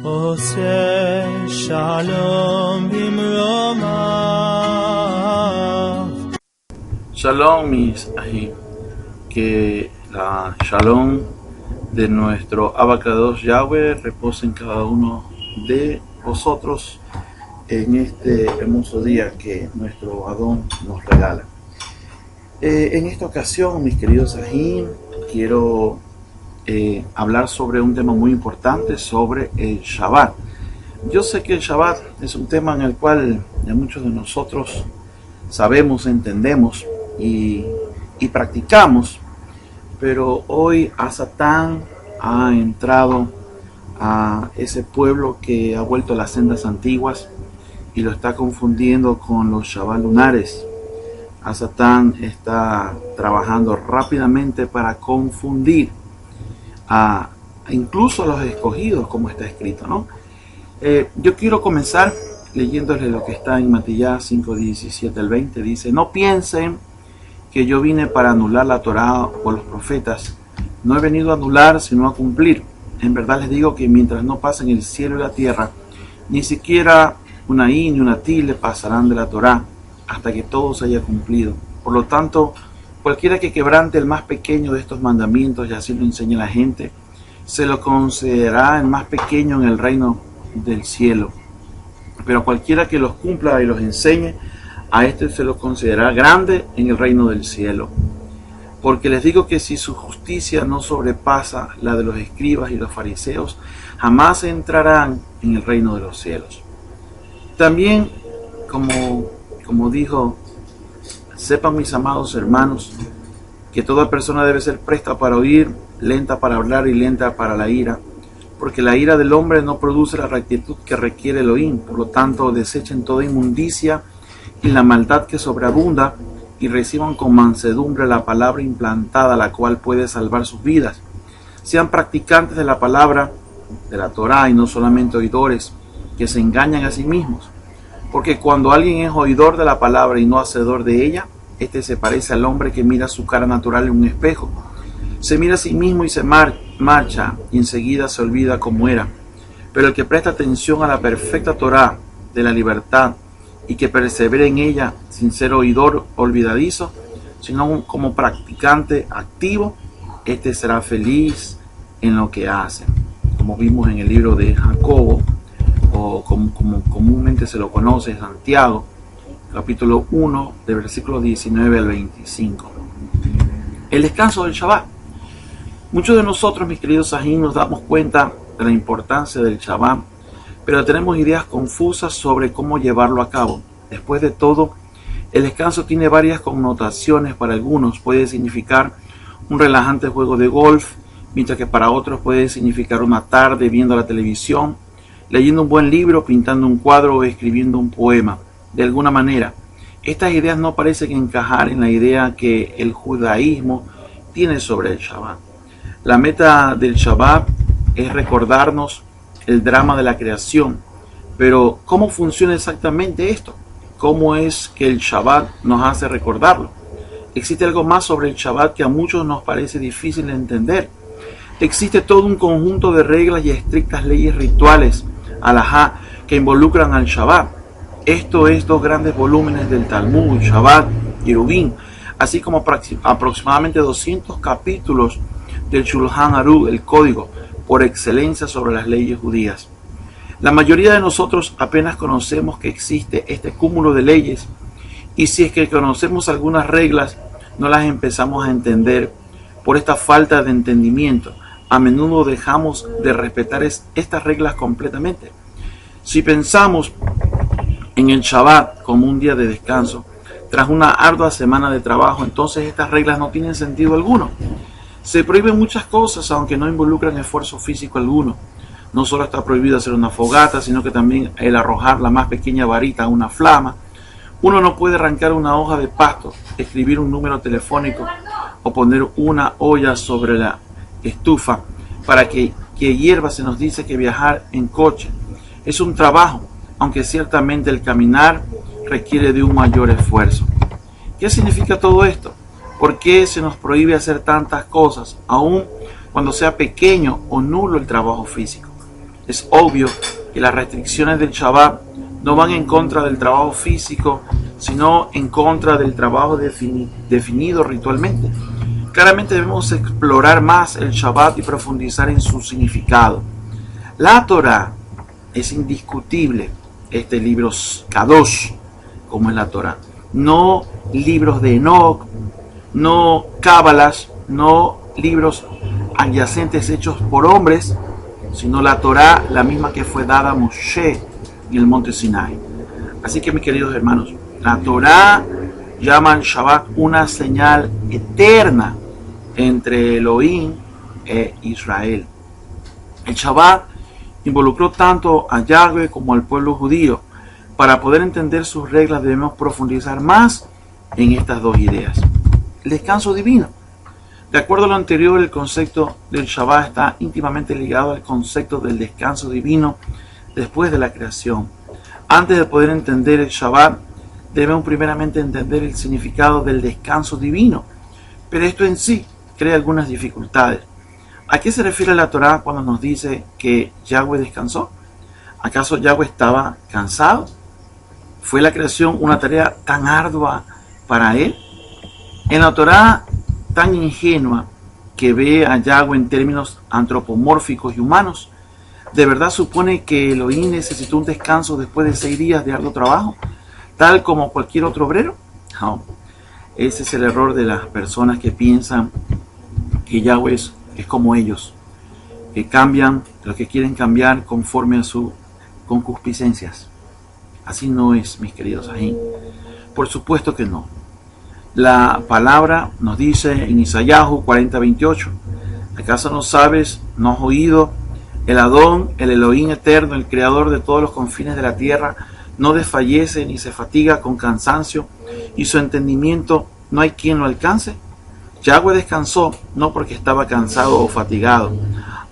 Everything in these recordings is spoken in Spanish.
עושה שלום במרומיו. Shalom, mis ahí, que la shalom de nuestro Abacados Yahweh repose en cada uno de vosotros en este hermoso día que nuestro Adón nos regala. En esta ocasión, mis queridos Ahim, quiero hablar sobre un tema muy importante, sobre el Shabbat. Yo sé que el Shabbat es un tema en el cual ya muchos de nosotros sabemos, entendemos y practicamos, pero hoy Satán ha entrado a ese pueblo que ha vuelto a las sendas antiguas y lo está confundiendo con los Shabbat lunares. Satán está trabajando rápidamente para confundir incluso a los escogidos, como está escrito, ¿no? Yo quiero comenzar leyéndoles lo que está en Matías 5, 17 al 20. Dice: no piensen que yo vine para anular la Torá o los profetas. No he venido a anular, sino a cumplir. En verdad les digo que mientras no pasen el cielo y la tierra, ni siquiera una i ni una tilde pasarán de la Torá, hasta que todo se haya cumplido. Por lo tanto, cualquiera que quebrante el más pequeño de estos mandamientos, y así lo enseña la gente, se lo considerará el más pequeño en el reino del cielo. Pero cualquiera que los cumpla y los enseñe, a este se lo considerará grande en el reino del cielo. Porque les digo que si su justicia no sobrepasa la de los escribas y los fariseos, jamás entrarán en el reino de los cielos. También, como dijo, sepan, mis amados hermanos, que toda persona debe ser presta para oír, lenta para hablar y lenta para la ira, porque la ira del hombre no produce la rectitud que requiere Elohim. Por lo tanto, desechen toda inmundicia y la maldad que sobreabunda, y reciban con mansedumbre la palabra implantada, la cual puede salvar sus vidas. Sean practicantes de la palabra de la Torá y no solamente oidores, que se engañan a sí mismos. Porque cuando alguien es oidor de la palabra y no hacedor de ella, este se parece al hombre que mira su cara natural en un espejo. Se mira a sí mismo y se marcha, y enseguida se olvida cómo era. Pero el que presta atención a la perfecta Torá de la libertad y que persevera en ella sin ser oidor olvidadizo, sino como practicante activo, este será feliz en lo que hace. Como vimos en el libro de Jacobo, o como comúnmente se lo conoce, Santiago, capítulo 1, de versículos 19 al 25. El descanso del Shabbat. Muchos de nosotros, mis queridos Ahim, nos damos cuenta de la importancia del Shabbat, pero tenemos ideas confusas sobre cómo llevarlo a cabo. Después de todo, el descanso tiene varias connotaciones. Para algunos puede significar un relajante juego de golf, mientras que para otros puede significar una tarde viendo la televisión, leyendo un buen libro, pintando un cuadro o escribiendo un poema. De alguna manera, estas ideas no parecen encajar en la idea que el judaísmo tiene sobre el Shabbat. La meta del Shabbat es recordarnos el drama de la creación. Pero, ¿cómo funciona exactamente esto? ¿Cómo es que el Shabbat nos hace recordarlo? Existe algo más sobre el Shabbat que a muchos nos parece difícil de entender. Existe todo un conjunto de reglas y estrictas leyes rituales, alajá, que involucran al Shabbat. Esto es 2 grandes volúmenes del Talmud, Shabbat y Eruvin, así como aproximadamente 200 capítulos del Shulchan Aruch, el código por excelencia sobre las leyes judías. La mayoría de nosotros apenas conocemos que existe este cúmulo de leyes, y si es que conocemos algunas reglas, no las empezamos a entender por esta falta de entendimiento. A menudo dejamos de respetar estas reglas completamente. Si pensamos en el Shabbat como un día de descanso, tras una ardua semana de trabajo, entonces estas reglas no tienen sentido alguno. Se prohíben muchas cosas, aunque no involucran esfuerzo físico alguno. No solo está prohibido hacer una fogata, sino que también el arrojar la más pequeña varita a una flama. Uno no puede arrancar una hoja de pasto, escribir un número telefónico o poner una olla sobre la estufa para que hierva. Se nos dice que viajar en coche es un trabajo, aunque ciertamente el caminar requiere de un mayor esfuerzo. ¿Qué significa todo esto? ¿Por qué se nos prohíbe hacer tantas cosas, aun cuando sea pequeño o nulo el trabajo físico? Es obvio que las restricciones del Shabbat no van en contra del trabajo físico, sino en contra del trabajo definido ritualmente. Claramente debemos explorar más el Shabbat y profundizar en su significado. La Torah es indiscutible, este libro Kadosh, como es la Torah. No libros de Enoch, no cábalas, no libros adyacentes hechos por hombres, sino la Torah, la misma que fue dada a Moshe en el monte Sinai. Así que, mis queridos hermanos, la Torah llama al Shabbat una señal eterna entre Elohim e Israel. El Shabbat involucró tanto a Yahweh como al pueblo judío. Para poder entender sus reglas debemos profundizar más en estas dos ideas. El descanso divino. De acuerdo a lo anterior, el concepto del Shabbat está íntimamente ligado al concepto del descanso divino después de la creación. Antes de poder entender el Shabbat, debemos primeramente entender el significado del descanso divino. Pero esto en sí crea algunas dificultades. ¿A qué se refiere la Torá cuando nos dice que Yahweh descansó? ¿Acaso Yahweh estaba cansado? ¿Fue la creación una tarea tan ardua para él? En la Torá tan ingenua que ve a Yahweh en términos antropomórficos y humanos, ¿de verdad supone que Elohim necesitó un descanso después de 6 días de arduo trabajo, tal como cualquier otro obrero? No. Ese es el error de las personas que piensan que Yahweh es como ellos, que cambian lo que quieren cambiar conforme a sus concupiscencias. Así no es, mis queridos ajín. Por supuesto que no. La palabra nos dice en Isayahu 40:28, ¿acaso no sabes, no has oído? El Adón, el Elohim eterno, el creador de todos los confines de la tierra, no desfallece ni se fatiga con cansancio, y su entendimiento no hay quien lo alcance. Yahweh descansó no porque estaba cansado o fatigado.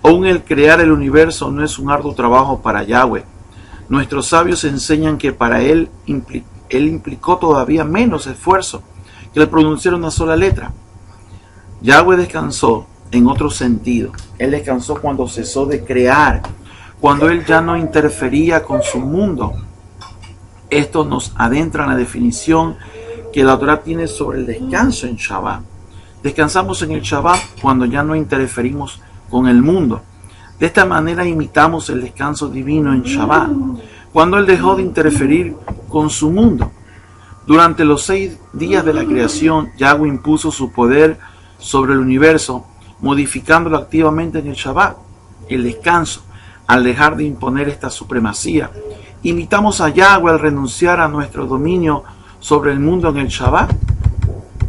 Aún el crear el universo no es un arduo trabajo para Yahweh. Nuestros sabios enseñan que para él implicó todavía menos esfuerzo que el pronunciar una sola letra. Yahweh descansó en otro sentido. Él descansó cuando cesó de crear, cuando él ya no interfería con su mundo. Esto nos adentra en la definición que la Torah tiene sobre el descanso en Shabbat. Descansamos en el Shabbat cuando ya no interferimos con el mundo. De esta manera imitamos el descanso divino en Shabbat, cuando él dejó de interferir con su mundo. Durante los 6 días de la creación, Yahweh impuso su poder sobre el universo, modificándolo activamente en el Shabbat, el descanso. Al dejar de imponer esta supremacía, imitamos a Yahweh al renunciar a nuestro dominio sobre el mundo en el Shabbat.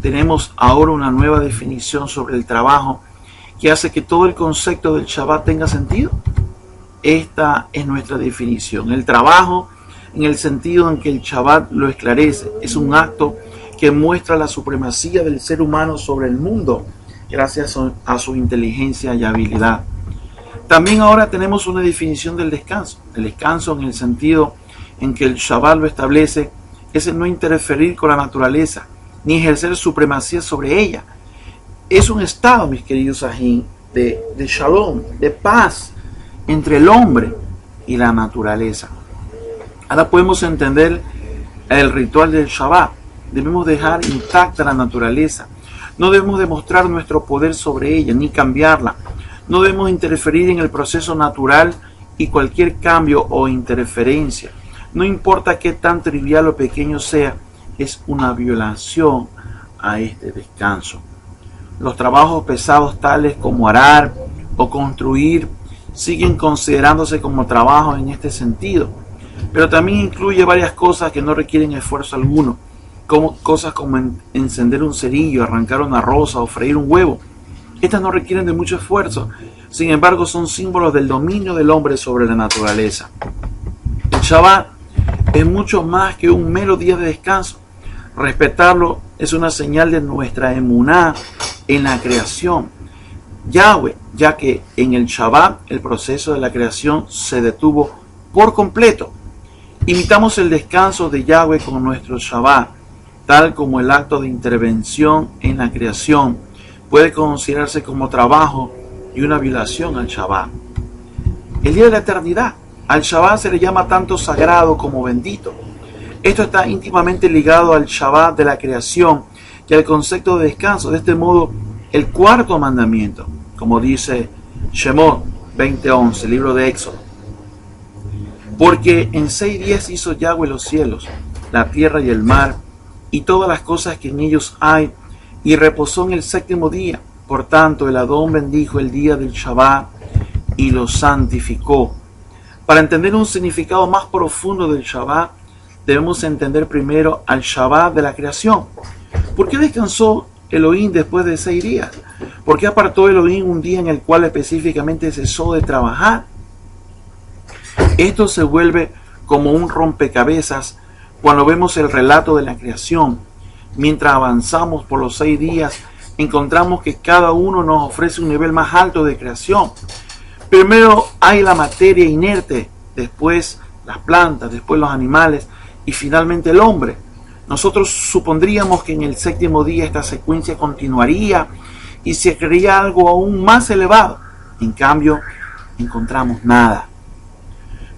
Tenemos ahora una nueva definición sobre el trabajo que hace que todo el concepto del Shabbat tenga sentido. Esta es nuestra definición. El trabajo, en el sentido en que el Shabbat lo esclarece, es un acto que muestra la supremacía del ser humano sobre el mundo gracias a su inteligencia y habilidad. También ahora tenemos una definición del descanso. El descanso, en el sentido en que el Shabbat lo establece, es el no interferir con la naturaleza ni ejercer supremacía sobre ella. Es un estado, mis queridos ajín, de shalom, de paz entre el hombre y la naturaleza. Ahora podemos entender el ritual del Shabbat. Debemos dejar intacta la naturaleza. No debemos demostrar nuestro poder sobre ella, ni cambiarla. No debemos interferir en el proceso natural y cualquier cambio o interferencia, no importa qué tan trivial o pequeño sea, es una violación a este descanso. Los trabajos pesados tales como arar o construir siguen considerándose como trabajo en este sentido, pero también incluye varias cosas que no requieren esfuerzo alguno, como cosas como encender un cerillo, arrancar una rosa o freír un huevo. Estas no requieren de mucho esfuerzo, sin embargo son símbolos del dominio del hombre sobre la naturaleza. El Shabbat es mucho más que un mero día de descanso. Respetarlo es una señal de nuestra emuná en la creación. Yahweh, ya que en el Shabbat el proceso de la creación se detuvo por completo. Imitamos el descanso de Yahweh con nuestro Shabbat, tal como el acto de intervención en la creación puede considerarse como trabajo y una violación al Shabbat. el día de la eternidad. Al Shabbat se le llama tanto sagrado como bendito. Esto está íntimamente ligado al Shabbat de la creación y al concepto de descanso. De este modo, el cuarto mandamiento, como dice Shemot 20:11, libro de Éxodo. Porque en 6 días hizo Yahweh los cielos, la tierra y el mar, y todas las cosas que en ellos hay, y reposó en el 7º día. Por tanto, el Adón bendijo el día del Shabbat y lo santificó. Para entender un significado más profundo del Shabbat, debemos entender primero al Shabbat de la creación. ¿Por qué descansó Elohim después de 6 días? ¿Por qué apartó Elohim un día en el cual específicamente cesó de trabajar? Esto se vuelve como un rompecabezas cuando vemos el relato de la creación. Mientras avanzamos por los 6 días, encontramos que cada uno nos ofrece un nivel más alto de creación. Primero hay la materia inerte, después las plantas, después los animales y finalmente el hombre. Nosotros supondríamos que en el 7º día esta secuencia continuaría y se crearía algo aún más elevado. En cambio, encontramos nada.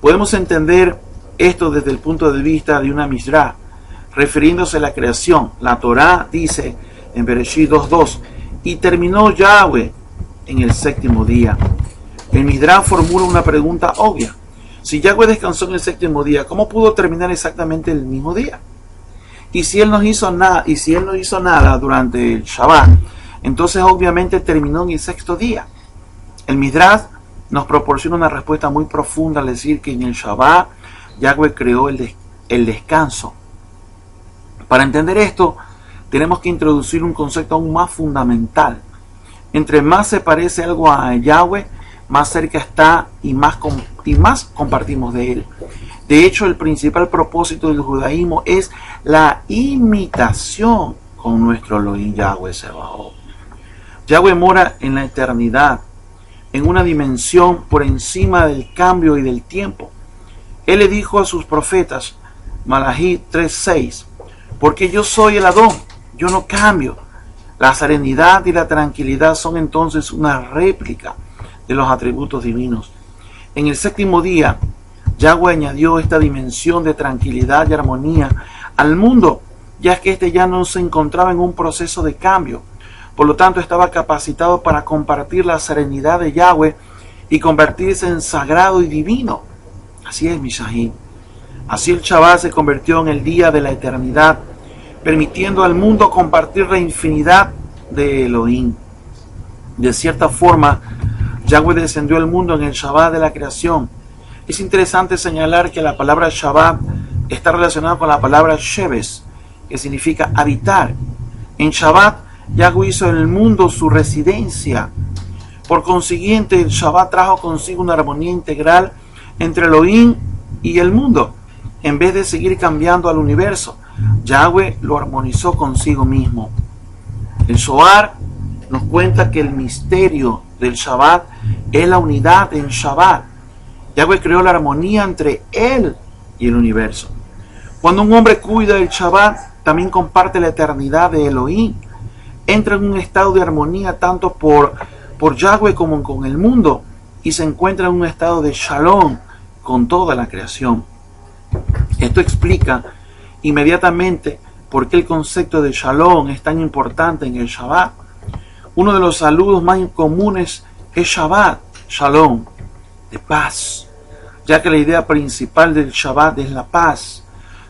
Podemos entender esto desde el punto de vista de una Mishrá, refiriéndose a la creación. La Torá dice en Bereshit 2:2, y terminó Yahweh en el 7º día. El Midrash formula una pregunta obvia. Si Yahweh descansó en el 7º día, ¿cómo pudo terminar exactamente el mismo día? Y si Él no hizo nada durante el Shabbat, entonces obviamente terminó en el 6º día. El Midrash nos proporciona una respuesta muy profunda al decir que en el Shabbat Yahweh creó el descanso. Para entender esto, tenemos que introducir un concepto aún más fundamental. Entre más se parece algo a Yahweh, más cerca está y más compartimos de Él. De hecho, el principal propósito del judaísmo es la imitación con nuestro Elohim Yahweh Sebaot. Yahweh mora en la eternidad, en una dimensión por encima del cambio y del tiempo. Él le dijo a sus profetas, Malachi 3:6, porque yo soy el Adón, yo no cambio. La serenidad y la tranquilidad son entonces una réplica de los atributos divinos. En el 7º día, Yahweh añadió esta dimensión de tranquilidad y armonía al mundo, ya que éste ya no se encontraba en un proceso de cambio. Por lo tanto, estaba capacitado para compartir la serenidad de Yahweh y convertirse en sagrado y divino. Así es, Mishahim. Así el Shabbat se convirtió en el día de la eternidad, permitiendo al mundo compartir la infinidad de Elohim. De cierta forma, Yahweh descendió al mundo en el Shabbat de la creación. Es interesante señalar que la palabra Shabbat está relacionada con la palabra Sheves, que significa habitar. En Shabbat, Yahweh hizo en el mundo su residencia. Por consiguiente, el Shabbat trajo consigo una armonía integral entre Elohim y el mundo. En vez de seguir cambiando al universo, Yahweh lo armonizó consigo mismo. El Zohar nos cuenta que el misterio del Shabbat es la unidad en Shabbat. Yahweh creó la armonía entre Él y el universo. Cuando un hombre cuida el Shabbat, también comparte la eternidad de Elohim. Entra en un estado de armonía tanto por Yahweh como con el mundo y se encuentra en un estado de Shalom con toda la creación. Esto explica inmediatamente por qué el concepto de Shalom es tan importante en el Shabbat. Uno de los saludos más comunes es Shabbat, Shalom, de paz, ya que la idea principal del Shabbat es la paz.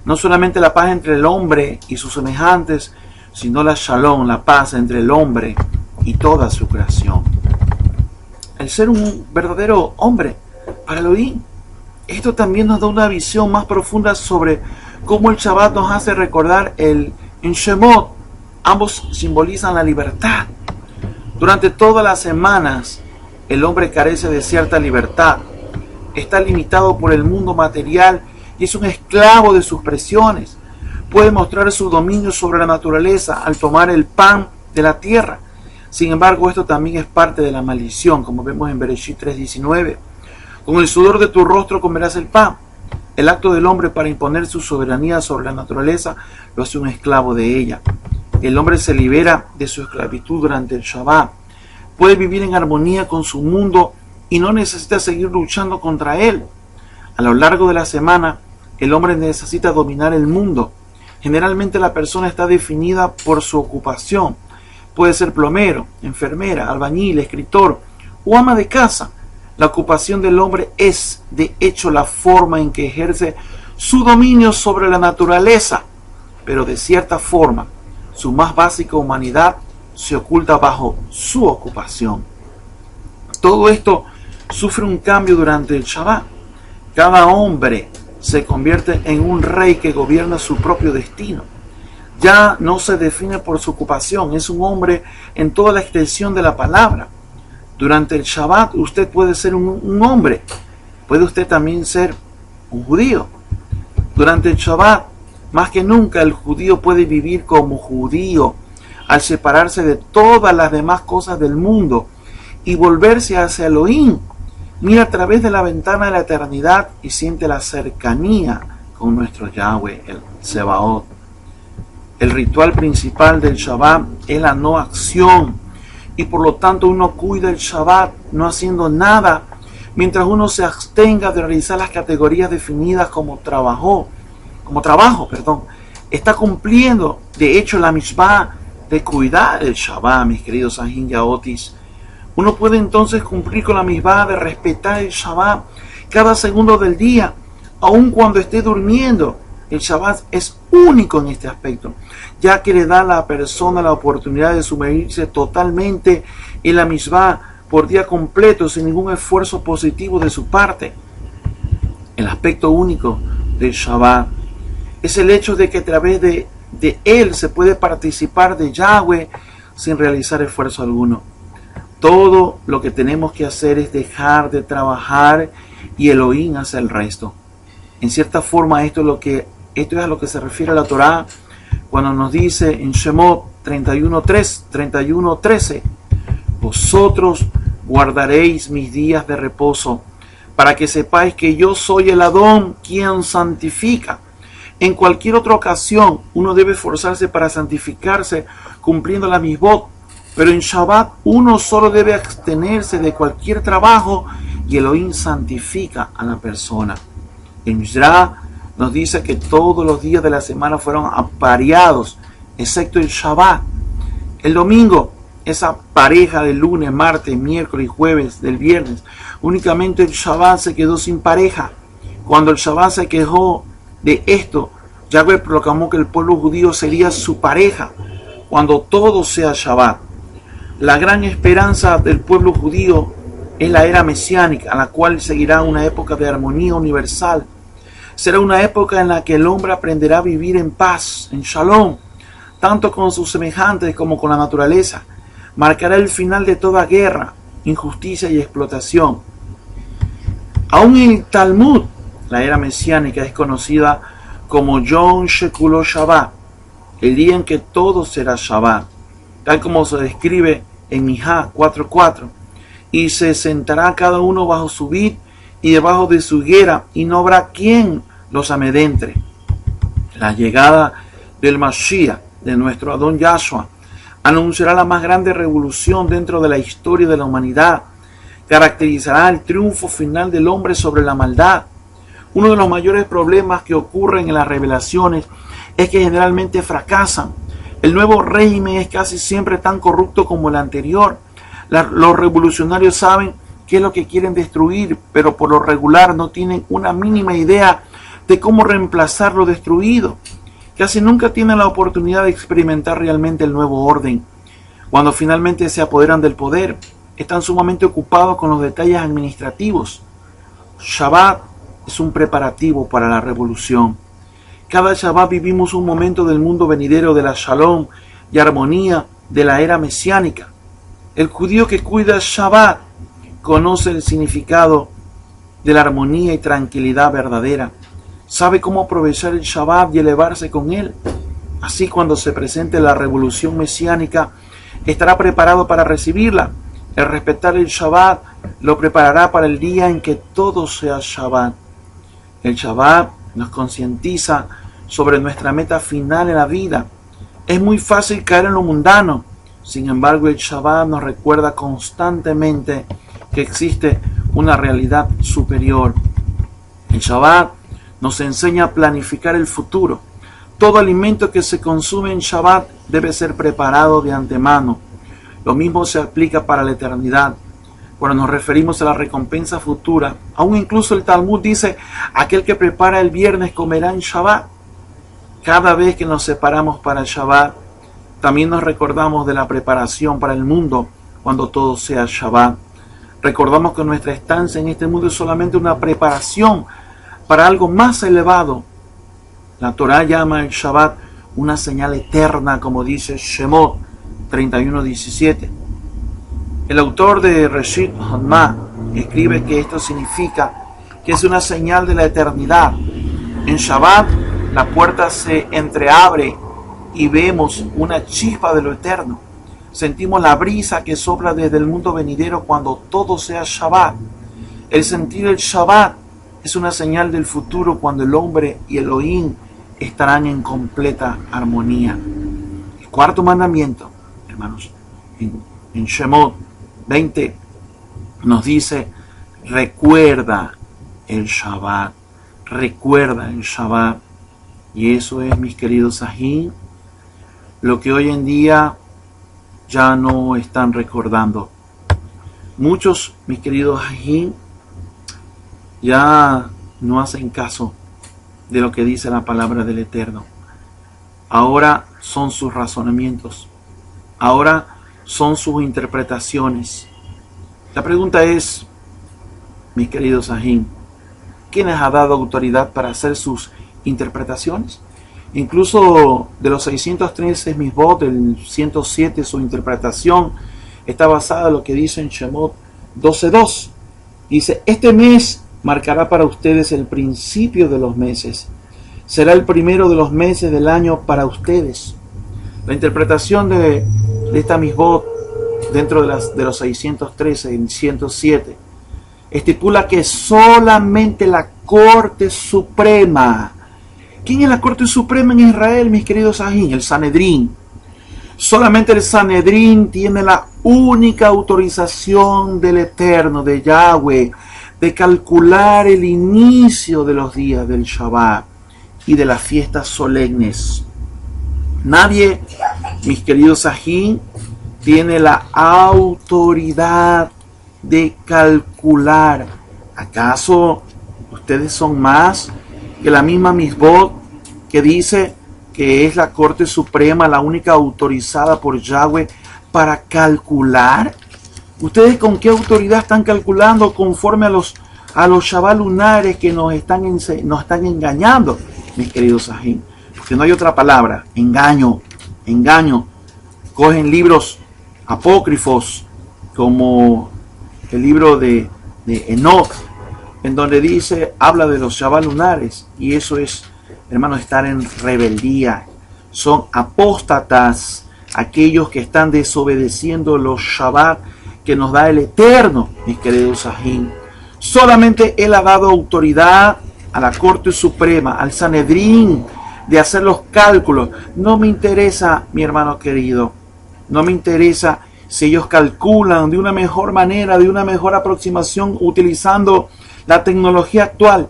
No solamente la paz entre el hombre y sus semejantes, sino la Shalom, la paz entre el hombre y toda su creación. El ser un verdadero hombre para Elohim. Esto también nos da una visión más profunda sobre cómo el Shabbat nos hace recordar en Shemot. Ambos simbolizan la libertad. Durante todas las semanas, el hombre carece de cierta libertad. Está limitado por el mundo material y es un esclavo de sus presiones. Puede mostrar su dominio sobre la naturaleza al tomar el pan de la tierra. Sin embargo, esto también es parte de la maldición, como vemos en Bereshit 3:19. Con el sudor de tu rostro comerás el pan. El acto del hombre para imponer su soberanía sobre la naturaleza lo hace un esclavo de ella. El hombre se libera de su esclavitud durante el Shabbat. Puede vivir en armonía con su mundo y no necesita seguir luchando contra él. A lo largo de la semana, el hombre necesita dominar el mundo. Generalmente la persona está definida por su ocupación. Puede ser plomero, enfermera, albañil, escritor o ama de casa. La ocupación del hombre es, de hecho, la forma en que ejerce su dominio sobre la naturaleza, pero de cierta forma, su más básica humanidad se oculta bajo su ocupación. Todo esto sufre un cambio durante el Shabbat. Cada hombre se convierte en un rey que gobierna su propio destino. Ya no se define por su ocupación, es un hombre en toda la extensión de la palabra. Durante el Shabbat usted puede ser un hombre, puede usted también ser un judío. Durante el Shabbat, más que nunca, el judío puede vivir como judío al separarse de todas las demás cosas del mundo y volverse hacia Elohim. Mira a través de la ventana de la eternidad y siente la cercanía con nuestro Yahweh, el Sebaot. El ritual principal del Shabbat es la no acción y por lo tanto uno cuida el Shabbat no haciendo nada mientras uno se abstenga de realizar las categorías definidas como trabajo. Está cumpliendo de hecho la mitzvah de cuidar el Shabbat, mis queridos Ahin Yaotis. Uno puede entonces cumplir con la mitzvah de respetar el Shabbat cada segundo del día, aun cuando esté durmiendo. El Shabbat es único en este aspecto, ya que le da a la persona la oportunidad de sumergirse totalmente en la mitzvah por día completo sin ningún esfuerzo positivo de su parte. El aspecto único del Shabbat es el hecho de que a través de él se puede participar de Yahweh sin realizar esfuerzo alguno. Todo lo que tenemos que hacer es dejar de trabajar y Elohim hace el resto. En cierta forma esto es a lo que se refiere a la Torá cuando nos dice en Shemot 31:13, vosotros guardaréis mis días de reposo para que sepáis que yo soy el Adón quien santifica. En cualquier otra ocasión uno debe esforzarse para santificarse cumpliendo la mitzvot, pero en Shabbat uno solo debe abstenerse de cualquier trabajo y Elohim santifica a la persona. En Mishra nos dice que todos los días de la semana fueron apareados, excepto el Shabbat. El domingo, esa pareja de lunes, martes, miércoles y jueves del viernes, únicamente el Shabbat se quedó sin pareja. Cuando el Shabbat se quejó de esto, Yahweh proclamó que el pueblo judío sería su pareja cuando todo sea Shabbat. La gran esperanza del pueblo judío es la era mesiánica, a la cual seguirá una época de armonía universal. Será una época en la que el hombre aprenderá a vivir en paz, en shalom, tanto con sus semejantes como con la naturaleza. Marcará el final de toda guerra, injusticia y explotación. Aún en el Talmud, la era mesiánica es conocida como Yom Shekulo Shabbat, el día en que todo será Shabbat, tal como se describe en Mijá 4:4. Y se sentará cada uno bajo su vid y debajo de su higuera, y no habrá quien los amedrente. La llegada del Mashiach, de nuestro Adón Yahshua, anunciará la más grande revolución dentro de la historia de la humanidad. Caracterizará el triunfo final del hombre sobre la maldad. Uno de los mayores problemas que ocurren en las revelaciones es que generalmente fracasan. El nuevo régimen es casi siempre tan corrupto como el anterior. Los revolucionarios saben qué es lo que quieren destruir, pero por lo regular no tienen una mínima idea de cómo reemplazar lo destruido. Casi nunca tienen la oportunidad de experimentar realmente el nuevo orden. Cuando finalmente se apoderan del poder, están sumamente ocupados con los detalles administrativos. Shabbat es un preparativo para la revolución. Cada Shabbat vivimos un momento del mundo venidero de la Shalom y armonía de la era mesiánica. El judío que cuida Shabbat conoce el significado de la armonía y tranquilidad verdadera. Sabe cómo aprovechar el Shabbat y elevarse con él. Así, cuando se presente la revolución mesiánica, estará preparado para recibirla. El respetar el Shabbat lo preparará para el día en que todo sea Shabbat. El Shabbat nos concientiza sobre nuestra meta final en la vida. Es muy fácil caer en lo mundano. Sin embargo, el Shabbat nos recuerda constantemente que existe una realidad superior. El Shabbat nos enseña a planificar el futuro. Todo alimento que se consume en Shabbat debe ser preparado de antemano. Lo mismo se aplica para la eternidad. Cuando nos referimos a la recompensa futura, aún incluso el Talmud dice, aquel que prepara el viernes comerá en Shabbat. Cada vez que nos separamos para el Shabbat, también nos recordamos de la preparación para el mundo cuando todo sea Shabbat. Recordamos que nuestra estancia en este mundo es solamente una preparación para algo más elevado. La Torá llama el Shabbat una señal eterna, como dice Shemot 31:17. El autor de Reshit Hanma escribe que esto significa que es una señal de la eternidad. En Shabbat la puerta se entreabre y vemos una chispa de lo eterno. Sentimos la brisa que sopla desde el mundo venidero cuando todo sea Shabbat. El sentir el Shabbat es una señal del futuro cuando el hombre y Elohim estarán en completa armonía. El cuarto mandamiento, hermanos, en Shemot 20 nos dice, recuerda el Shabbat, recuerda el Shabbat. Y eso es, mis queridos ají, lo que hoy en día ya no están recordando. Muchos, mis queridos ají, ya no hacen caso de lo que dice la palabra del Eterno. Ahora son sus razonamientos. Ahora son sus interpretaciones. La pregunta es, mis queridos ají, ¿quién les ha dado autoridad para hacer sus interpretaciones? Incluso de los 613 misbot, del 107, su interpretación está basada en lo que dice en Shemot 12:2. Dice, este mes marcará para ustedes el principio de los meses. Será el primero de los meses del año para ustedes. La interpretación de esta misbot dentro de los 613, el 107, estipula que solamente la Corte Suprema. ¿Quién es la Corte Suprema en Israel, mis queridos ají? El Sanedrín. Solamente el Sanedrín tiene la única autorización del Eterno, de Yahweh, de calcular el inicio de los días del Shabbat y de las fiestas solemnes. Nadie, mis queridos ají, tiene la autoridad de calcular. ¿Acaso ustedes son más que la misma misbot que dice que es la Corte Suprema la única autorizada por Yahweh para calcular? ¿Ustedes con qué autoridad están calculando conforme a los Shabbat lunares que nos están engañando, mis queridos ají? Porque no hay otra palabra, engaño. Cogen libros apócrifos como el libro de Enoch, en donde habla de los Shabbat lunares, y eso es, hermanos, estar en rebeldía. Son apóstatas aquellos que están desobedeciendo los Shabbat que nos da el Eterno, mis queridos ají. Solamente Él ha dado autoridad a la Corte Suprema, al Sanedrín, de hacer los cálculos. No me interesa, mi hermano querido, no me interesa si ellos calculan de una mejor manera, de una mejor aproximación, utilizando la tecnología actual.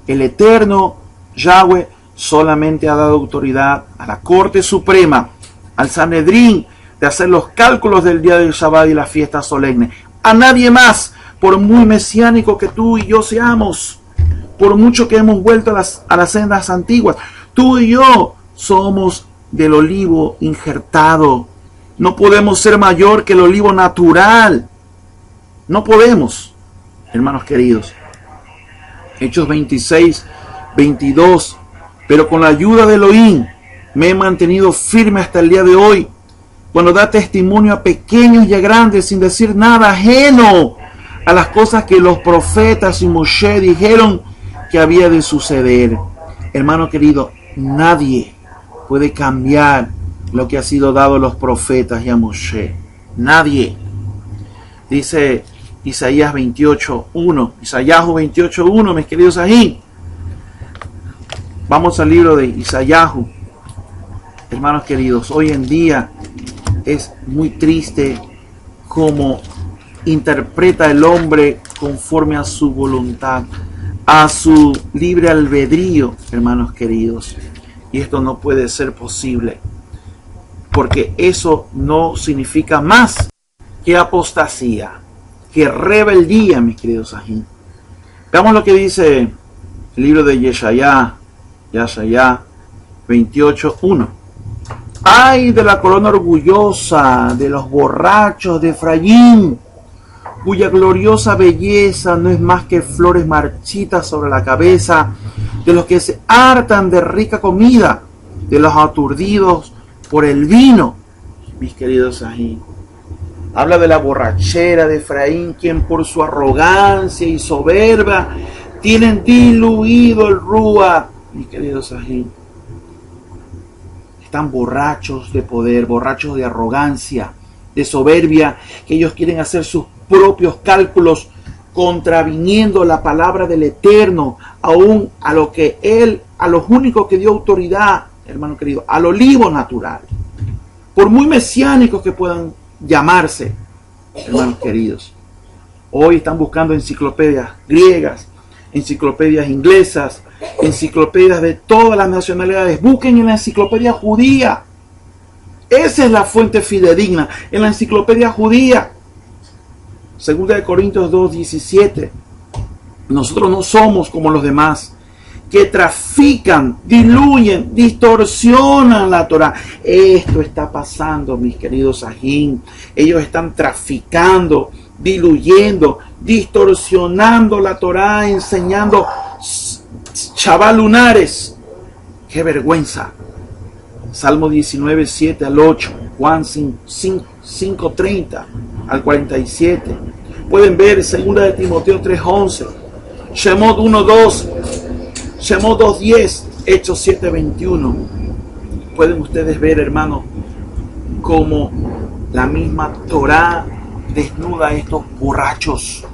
El Eterno, Yahweh, solamente ha dado autoridad a la Corte Suprema, al Sanedrín, de hacer los cálculos del día del Shabbat y la fiesta solemne. A nadie más, por muy mesiánico que tú y yo seamos, por mucho que hemos vuelto a las sendas antiguas, tú y yo somos del olivo injertado. No podemos ser mayor que el olivo natural. No podemos, hermanos queridos. Hechos 26:22. Pero con la ayuda de Elohim me he mantenido firme hasta el día de hoy, cuando da testimonio a pequeños y a grandes, sin decir nada ajeno a las cosas que los profetas y Moshe dijeron que había de suceder. Hermano querido, nadie puede cambiar lo que ha sido dado a los profetas y a Moshe. Nadie. Dice Isaías 28:1. Isaías 28:1, mis queridos ají. Vamos al libro de Isaías. Hermanos queridos, hoy en día es muy triste como interpreta el hombre conforme a su voluntad, a su libre albedrío, hermanos queridos. Y esto no puede ser posible, porque eso no significa más que apostasía, que rebeldía, mis queridos ají. Veamos lo que dice el libro de Yeshaya 28:1. Ay de la corona orgullosa de los borrachos de Efraín, cuya gloriosa belleza no es más que flores marchitas sobre la cabeza, de los que se hartan de rica comida, de los aturdidos por el vino, mis queridos ají. Habla de la borrachera de Efraín, quien por su arrogancia y soberbia tienen diluido el Rúa, mis queridos ají. Están borrachos de poder, borrachos de arrogancia, de soberbia, que ellos quieren hacer sus propios cálculos, contraviniendo la palabra del Eterno, aún a lo que Él, a los únicos que dio autoridad, hermano querido, al olivo natural. Por muy mesiánicos que puedan llamarse, hermanos queridos, hoy están buscando enciclopedias griegas, enciclopedias inglesas, enciclopedias de todas las nacionalidades. Busquen en la enciclopedia judía. Esa es la fuente fidedigna, en la enciclopedia judía. 2 Corintios 2:17. Nosotros no somos como los demás, que trafican, diluyen, distorsionan la Torah. Esto está pasando, mis queridos ajín. Ellos están traficando, diluyendo, distorsionando la Torah, enseñando Shabbat lunares. ¡Qué vergüenza! Salmo 19, 7 al 8, Juan 5, 30 al 47. Pueden ver 2 de Timoteo 3:11, Shemot 1:2, Shemot 2:10, Hechos 7:21. Pueden ustedes ver, hermanos, cómo la misma Torah desnuda a estos borrachos,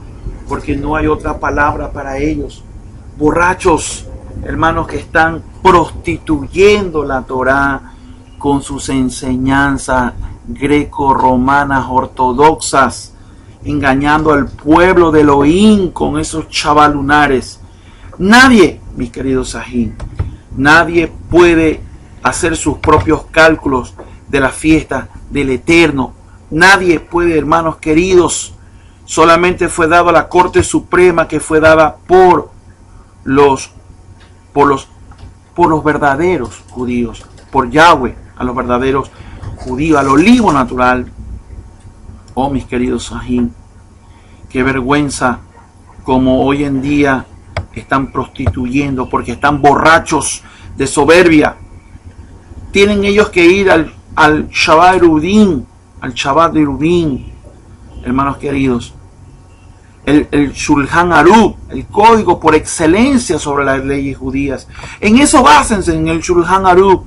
porque no hay otra palabra para ellos. Borrachos, hermanos, que están prostituyendo la Torah con sus enseñanzas greco-romanas ortodoxas, engañando al pueblo de Elohim con esos chavalunares. Nadie, mis queridos ají, nadie puede hacer sus propios cálculos de la fiesta del Eterno. Nadie puede, hermanos queridos. Solamente fue dado a la Corte Suprema, que fue dada por los verdaderos judíos, por Yahweh, a los verdaderos judíos, al olivo natural. Oh, mis queridos ají, qué vergüenza como hoy en día están prostituyendo, porque están borrachos de soberbia. Tienen ellos que ir al Shabbat Erubín, al Shabbat de Erubín, hermanos queridos. El Shulchan Aruch, el código por excelencia sobre las leyes judías. En eso básense, en el Shulchan Aruch,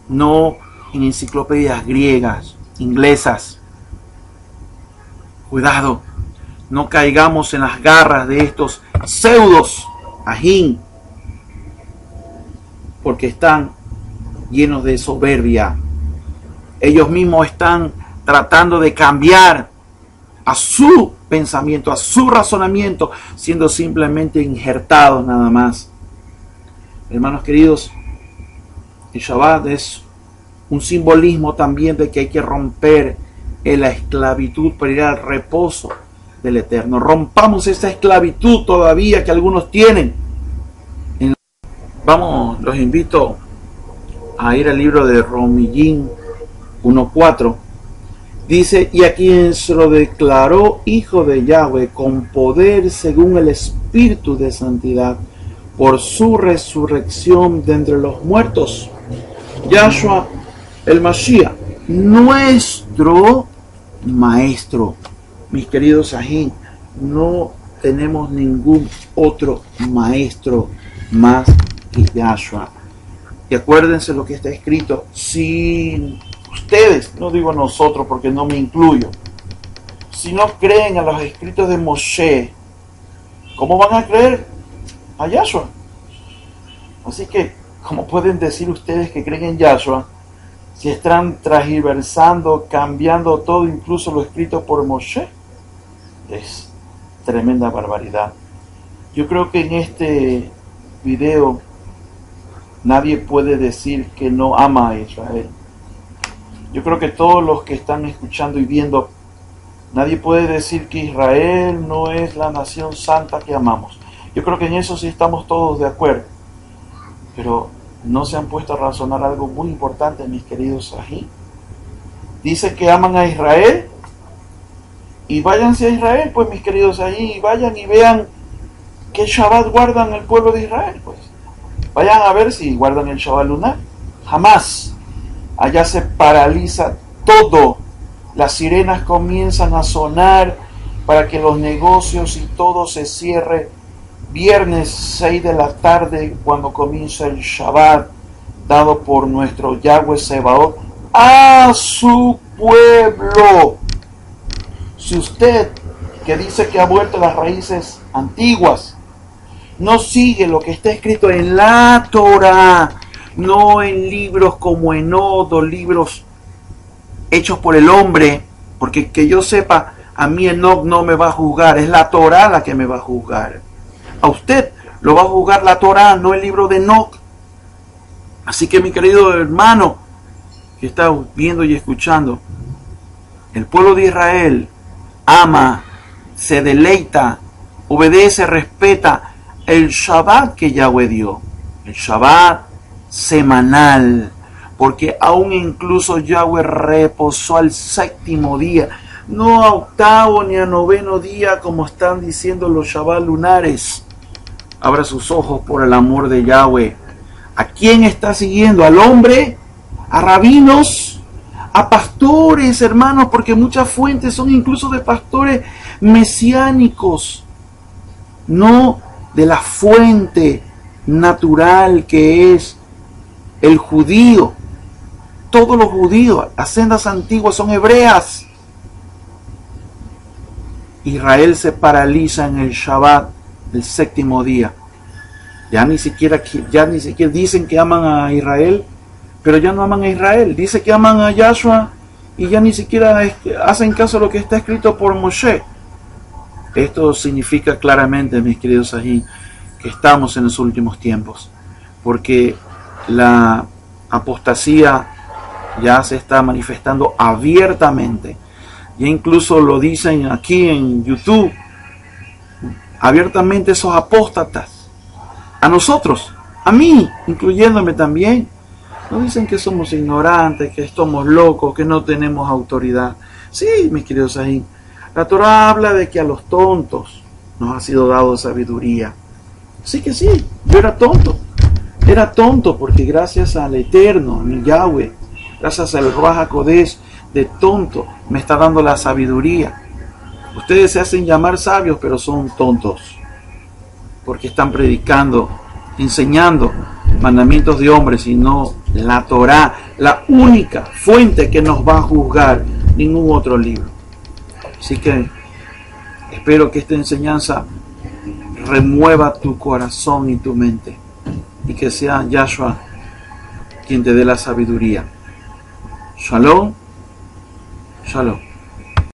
no en enciclopedias griegas, inglesas. Cuidado, no caigamos en las garras de estos pseudos ajín, porque están llenos de soberbia. Ellos mismos están tratando de cambiar a su pensamiento, a su razonamiento, siendo simplemente injertados nada más. Hermanos queridos, el Shabbat es un simbolismo también de que hay que romper la esclavitud para ir al reposo del Eterno. Rompamos esa esclavitud todavía que algunos tienen. Vamos, los invito a ir al libro de Romillín 1:4. Dice: y a quien se lo declaró hijo de Yahweh con poder según el Espíritu de Santidad, por su resurrección de entre los muertos, Yahshua el Mashiach, nuestro maestro. Mis queridos ají, no tenemos ningún otro maestro más que Yahshua. Y acuérdense lo que está escrito: si ustedes, no digo nosotros porque no me incluyo, si no creen a los escritos de Moshe, ¿cómo van a creer a Yahshua? Así que, ¿cómo pueden decir ustedes que creen en Yahshua si están transversando, cambiando todo, incluso lo escrito por Moshe? Es tremenda barbaridad. Yo creo que en este video nadie puede decir que no ama a Israel. Yo creo que todos los que están escuchando y viendo, nadie puede decir que Israel no es la nación santa que amamos. Yo creo que en eso sí estamos todos de acuerdo. Pero no se han puesto a razonar algo muy importante, mis queridos ají. Dice que aman a Israel. Y váyanse a Israel, pues, mis queridos ají, y vayan y vean qué Shabbat guardan el pueblo de Israel, pues. Vayan a ver si guardan el Shabbat lunar. Jamás. Allá se paraliza todo. Las sirenas comienzan a sonar para que los negocios y todo se cierre. Viernes 6 de la tarde, cuando comienza el Shabbat, dado por nuestro Yahweh Sebaot a su pueblo. Si usted, que dice que ha vuelto a las raíces antiguas, no sigue lo que está escrito en la Torah, no en libros como Enodo, libros hechos por el hombre, porque que yo sepa, a mí Enoch no me va a juzgar, es la Torah la que me va a juzgar. A usted lo va a juzgar la Torah, no el libro de Enoch. Así que, mi querido hermano que está viendo y escuchando, el pueblo de Israel ama, se deleita, obedece, respeta el Shabbat que Yahweh dio, el Shabbat semanal, porque aún incluso Yahweh reposó al séptimo día, no a octavo ni a noveno día como están diciendo los Shabbat lunares. Abra sus ojos por el amor de Yahweh. ¿A quién está siguiendo? ¿Al hombre? ¿A rabinos? ¿A pastores, hermanos? Porque muchas fuentes son incluso de pastores mesiánicos, no de la fuente natural que es el judío. Todos los judíos, las sendas antiguas son hebreas. Israel se paraliza en el Shabbat, el séptimo día. Ya ni siquiera dicen que aman a Israel, pero ya no aman a Israel. Dice que aman a Yahshua y ya ni siquiera hacen caso a lo que está escrito por Moshe. Esto significa claramente, mis queridos ají, que estamos en los últimos tiempos, porque la apostasía ya se está manifestando abiertamente. Ya incluso lo dicen aquí en YouTube, abiertamente esos apóstatas. A nosotros, a mí, incluyéndome también. Nos dicen que somos ignorantes, que somos locos, que no tenemos autoridad. Sí, mis queridos ahí. La Torah habla de que a los tontos nos ha sido dado sabiduría. Sí que sí, yo era tonto. Era tonto porque gracias al Eterno, a mi Yahweh, gracias al Ruach HaKodesh, de tonto me está dando la sabiduría. Ustedes se hacen llamar sabios, pero son tontos, porque están predicando, enseñando mandamientos de hombres y no la Torah, la única fuente que nos va a juzgar, ningún otro libro. Así que espero que esta enseñanza remueva tu corazón y tu mente, y que sea Yahshua quien te dé la sabiduría. Shalom, shalom.